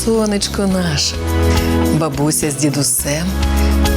сонечко наше. Бабуся з дідусем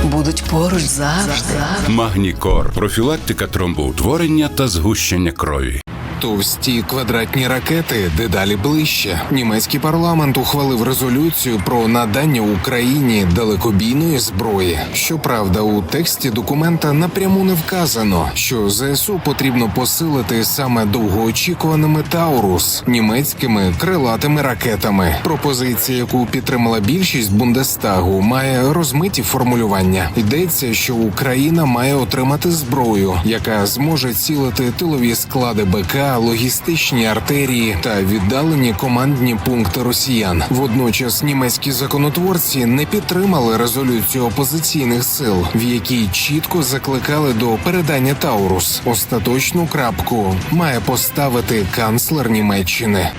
будуть поруч завжди. Магнікор. Профілактика тромбоутворення та згущення крові. Товсті квадратні ракети дедалі ближче. Німецький парламент ухвалив резолюцію про надання Україні далекобійної зброї. Щоправда, у тексті документа напряму не вказано, що ЗСУ потрібно посилити саме довгоочікуваними «Таурус» – німецькими крилатими ракетами. Пропозиція, яку підтримала більшість Бундестагу, має розмиті формулювання. Йдеться, що Україна має отримати зброю, яка зможе цілити тилові склади БК, логістичні артерії та віддалені командні пункти росіян. Водночас німецькі законотворці не підтримали резолюцію опозиційних сил, в якій чітко закликали до передання «Таурус». Остаточну крапку має поставити канцлер Німеччини.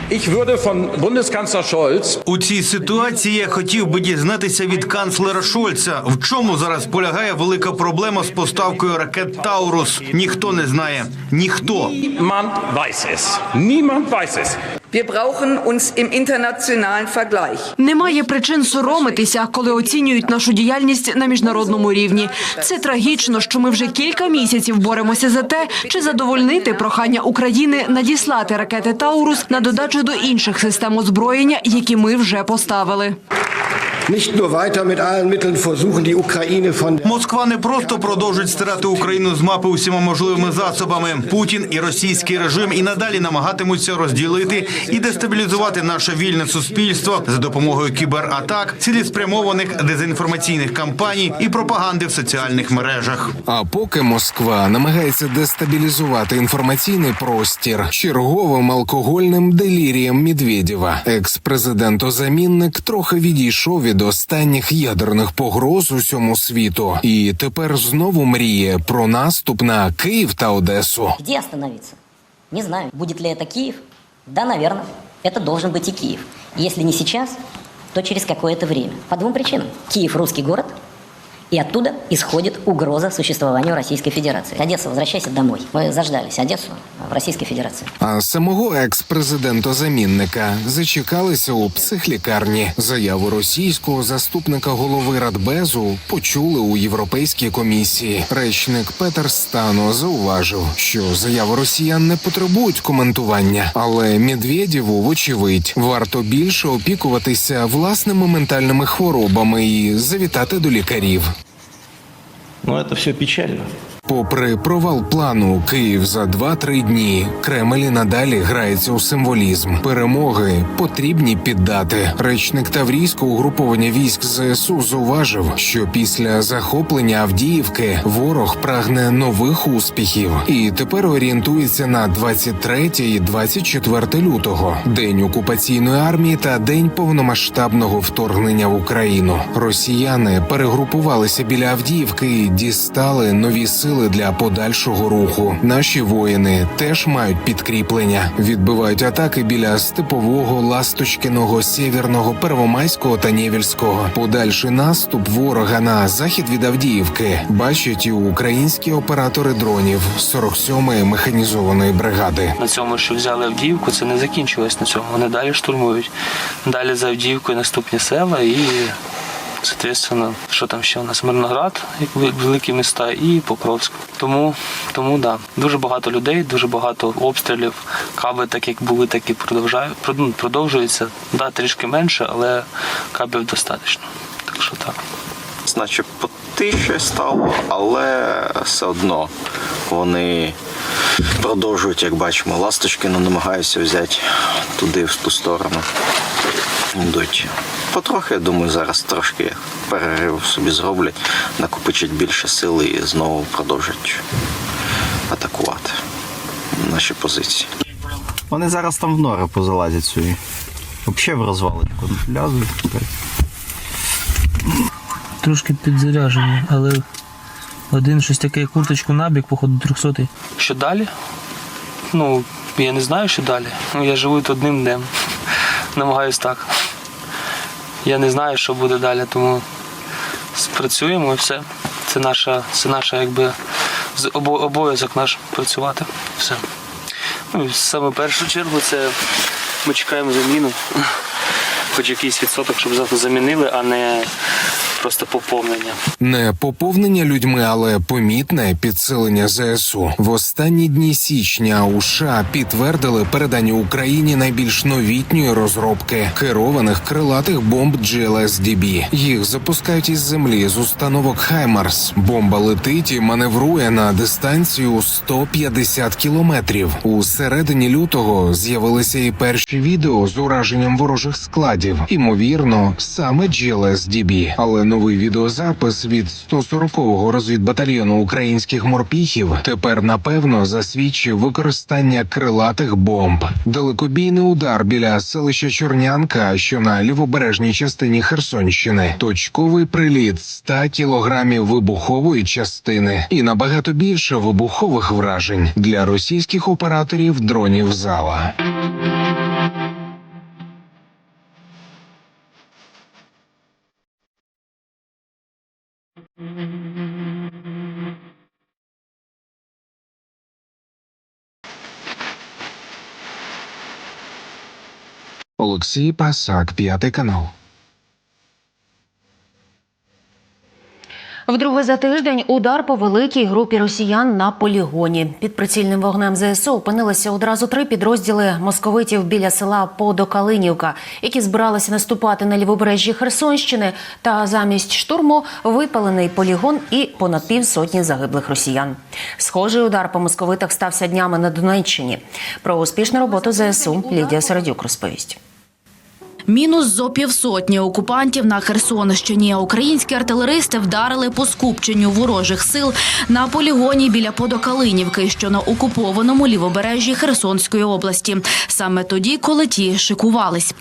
У цій ситуації я хотів би дізнатися від канцлера Шольца, в чому зараз полягає велика проблема з поставкою ракет «Таурус». Ніхто не знає. Ніхто. Niemand weiß es. Wir brauchen uns im internationalen Vergleich. Немає причин соромитися, коли оцінюють нашу діяльність на міжнародному рівні. Це трагічно, що ми вже кілька місяців боремося за те, чи задовольнити прохання України надіслати ракети «Таурус» на додачу до інших систем озброєння, які ми вже поставили. Москва не просто продовжить стирати Україну з мапи усіма можливими засобами. Путін і російський режим і надалі намагатимуться розділити і дестабілізувати наше вільне суспільство за допомогою кібератак, цілеспрямованих дезінформаційних кампаній і пропаганди в соціальних мережах. А поки Москва намагається дестабілізувати інформаційний простір черговим алкогольним делірієм Медведєва, екс-президент-озамінник трохи відійшов від останніх ядерних погроз усьому світу і тепер знову мріє про наступ на Київ та Одесу. Где остановиться? Не знаю. Будет ли это Киев? Да, наверное. Это должен быть и Киев. Если не сейчас, то через какое-то время. По двум причинам. Киев – русский город, и оттуда исходит угроза существованию Российской Федерации. Одесса, возвращайся домой. Мы заждались Одессу в Российской Федерации. А самого екс-президента-замінника зачекалися у психлікарні. Заяву російського заступника голови Радбезу почули у Європейській комісії. Речник Петер Стано зауважив, що заяви росіян не потребують коментування. Але Медведєву, вочевидь, варто більше опікуватися власними ментальними хворобами і завітати до лікарів. Но это все печально. Попри провал плану «Київ за 2-3 дні», Кремль і надалі грається у символізм. Перемоги потрібні піддати. Речник Таврійського угруповання військ ЗСУ зауважив, що після захоплення Авдіївки ворог прагне нових успіхів. І тепер орієнтується на 23 і 24 лютого – День окупаційної армії та День повномасштабного вторгнення в Україну. Росіяни перегрупувалися біля Авдіївки і дістали нові сили для подальшого руху. Наші воїни теж мають підкріплення. Відбивають атаки біля Степового, Ласточкиного, Сєвєрного, Первомайського та Нєвільського. Подальший наступ ворога на захід від Авдіївки бачать і українські оператори дронів 47-ї механізованої бригади. На цьому, що взяли Авдіївку, це не закінчилось на цьому. Вони далі штурмують. Далі за Авдіївкою наступні села і... Соответственно, що там ще у нас? Мирноград, як великі міста, і Покровськ. Тому да. Дуже багато людей, дуже багато обстрілів. Каби так як були, так і продовжуються. Да, трішки менше, але кабів достатньо. Так що так. Значить, потише стало, але все одно вони продовжують, як бачимо, Ласточкину намагаються взяти туди, в ту сторону. Йдуть. Потрохи, я думаю, зараз трошки перерив собі зроблять, накопичать більше сили і знову продовжать атакувати наші позиції. Вони зараз там в нори позалазять свої. Взагалі в розвалочку лязуть. Трошки підзаряжені, але один щось таке, курточку набік, походу 300-й. Що далі? Ну, я не знаю, що далі. Я живу одним днем. Намагаюсь так. Я не знаю, що буде далі, тому спрацюємо і все. Це наша якби обов'язок наш працювати. Все. Ну, саме в першу чергу це ми чекаємо заміну. хоч якийсь відсоток, щоб замінили, а не просто поповнення. Не поповнення людьми, але помітне підсилення ЗСУ. В останні дні січня у США підтвердили передання Україні найбільш новітньої розробки керованих крилатих бомб GLSDB. Їх запускають із землі з установок «Хаймарс». Бомба летить і маневрує на дистанцію 150 кілометрів. У середині лютого з'явилися і перші відео з ураженням ворожих складів. Імовірно, саме GLSDB. Але новий відеозапис від 140-го розвідбатальйону українських морпіхів тепер напевно засвідчив використання крилатих бомб. Далекобійний удар біля селища Чорнянка, що на лівобережній частині Херсонщини. Точковий приліт 100 кілограмів вибухової частини і набагато більше вибухових вражень для російських операторів дронів «Зала». Олексій Пасак, 5 канал. Вдруге за тиждень удар по великій групі росіян на полігоні. Під прицільним вогнем ЗСУ опинилися одразу 3 підрозділи московитів біля села Подокалинівка, які збиралися наступати на лівобережжі Херсонщини, та замість штурму випалений полігон і понад півсотні загиблих росіян. Схожий удар по московитах стався днями на Донеччині. Про успішну роботу ЗСУ Лідія Середюк розповість. Мінус зо півсотні окупантів на Херсонщині. Українські артилеристи вдарили по скупченню ворожих сил на полігоні біля Подокалинівки, що на окупованому лівобережжі Херсонської області. Саме тоді, коли ті шикувались.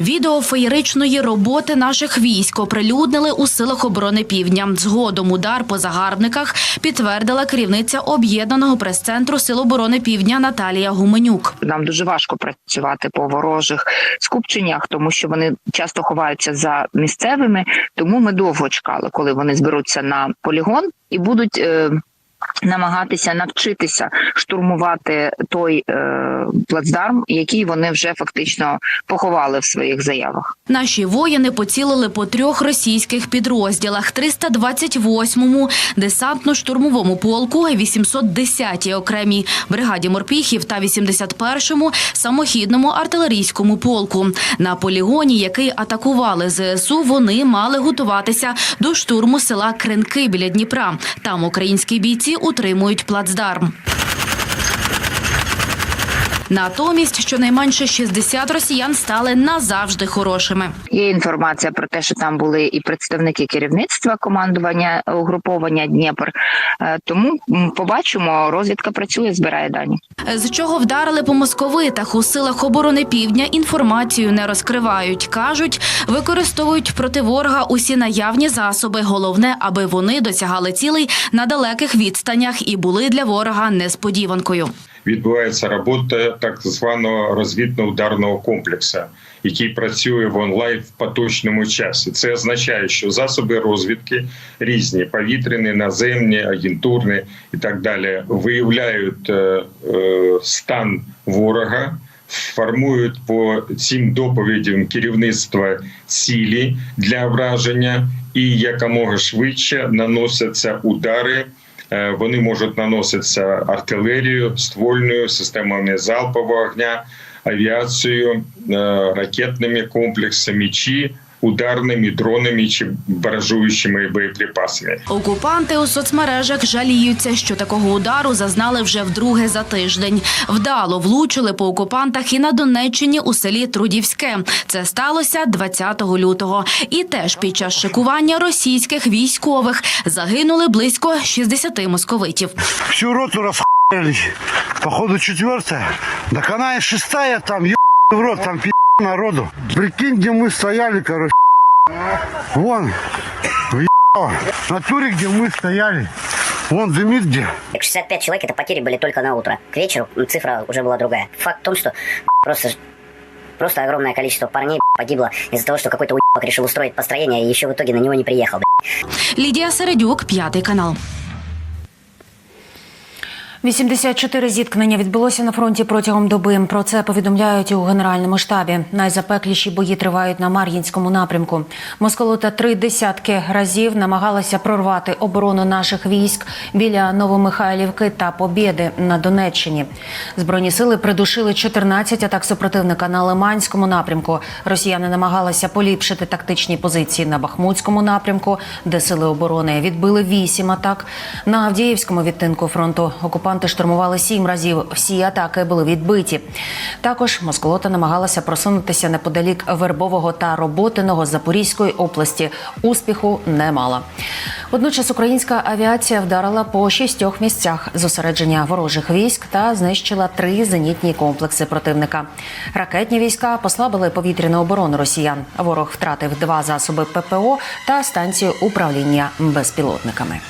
Відео феєричної роботи наших військ оприлюднили у Силах оборони Півдня. Згодом удар по загарбниках підтвердила керівниця Об'єднаного прес-центру Сил оборони Півдня Наталія Гуменюк. Нам дуже важко працювати по ворожих скупченнях, тому що вони часто ховаються за місцевими, тому ми довго чекали, коли вони зберуться на полігон і будуть намагатися навчитися штурмувати той плацдарм, який вони вже фактично поховали в своїх заявах. Наші воїни поцілили по 3 російських підрозділах: 328-му десантно-штурмовому полку, 810-й окремій бригаді морпіхів та 81-му самохідному артилерійському полку. На полігоні, який атакували ЗСУ, вони мали готуватися до штурму села Кринки біля Дніпра. Там українські бійці утримують плацдарм. Натомість, щонайменше 60 росіян стали назавжди хорошими. Є інформація про те, що там були і представники керівництва командування угруповання Дніпр. Тому побачимо, розвідка працює, збирає дані. З чого вдарили по московитах у Силах оборони Півдня, інформацію не розкривають. Кажуть, використовують проти ворога усі наявні засоби. Головне, аби вони досягали цілей на далеких відстанях і були для ворога несподіванкою. Відбувається робота так званого розвідно-ударного комплексу, який працює в онлайн в поточному часі. Це означає, що засоби розвідки різні, повітряні, наземні, агентурні і так далі, виявляють стан ворога, формують по цим доповідям керівництва цілі для враження і якомога швидше наносяться удари. Вони можуть наноситися артилерією, ствольною, системами залпового огня, авіацією, ракетними комплексами чи ударними дронами чи баражуючими боєприпасами. Окупанти у соцмережах жаліються, що такого удару зазнали вже вдруге за тиждень. Вдало влучили по окупантах і на Донеччині у селі Трудівське. Це сталося 20 лютого. І теж під час шикування російських військових загинули близько 60 московитів. Всю роту розхуяли, походу 4-я, так вона і 6-я, там в рот, там народу. Прикинь, где мы стояли, короче. Вон, в натуре, где мы стояли. Вон дымит где. 65 человек, это потери были только на утро. К вечеру цифра уже была другая. Факт в том, что просто огромное количество парней погибло из-за того, что какой-то уебок решил устроить построение и еще в итоге на него не приехал. Лідія Середюк, 5 канал. 84 зіткнення відбулося на фронті протягом доби. Про це повідомляють у Генеральному штабі. Найзапекліші бої тривають на Мар'їнському напрямку. Москолота 30 разів намагалася прорвати оборону наших військ біля Новомихайлівки та Побєди на Донеччині. Збройні сили придушили 14 атак супротивника на Лиманському напрямку. Росіяни намагалися поліпшити тактичні позиції на Бахмутському напрямку, де сили оборони відбили 8 атак. На Авдіївському відтинку фронту окупанти штурмували 7 разів. Всі атаки були відбиті. Також Москолота намагалася просунутися неподалік Вербового та Роботиного Запорізької області. Успіху не мала. Водночас українська авіація вдарила по 6 місцях зосередження ворожих військ та знищила 3 зенітні комплекси противника. Ракетні війська послабили повітряну оборону росіян. Ворог втратив 2 засоби ППО та станцію управління безпілотниками.